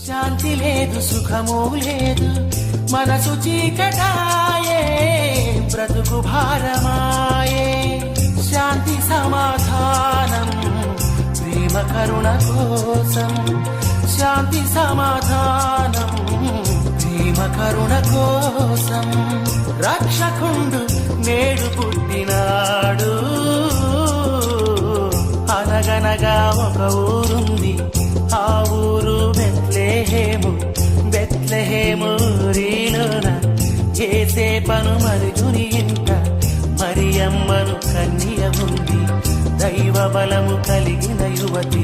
శాంతి లేదు సుఖము లేదు మనసు చీకటాయే బ్రతుకు భారమాయే శాంతి సమాధానం ప్రేమ కరుణ కోసం శాంతి సమాధానం ప్రేమ కరుణ కోసం రక్షకుండు నేడు పుట్టినాడు అనగనగా ఒక ఊరుంది ఆ ఊరు బెత్లెహేము బెత్లెహేమూరిలోన యేసేపును మరుగుని ఇంట మరియమ్మను కన్య ఉంది దైవ బలము కలిగిన యువతి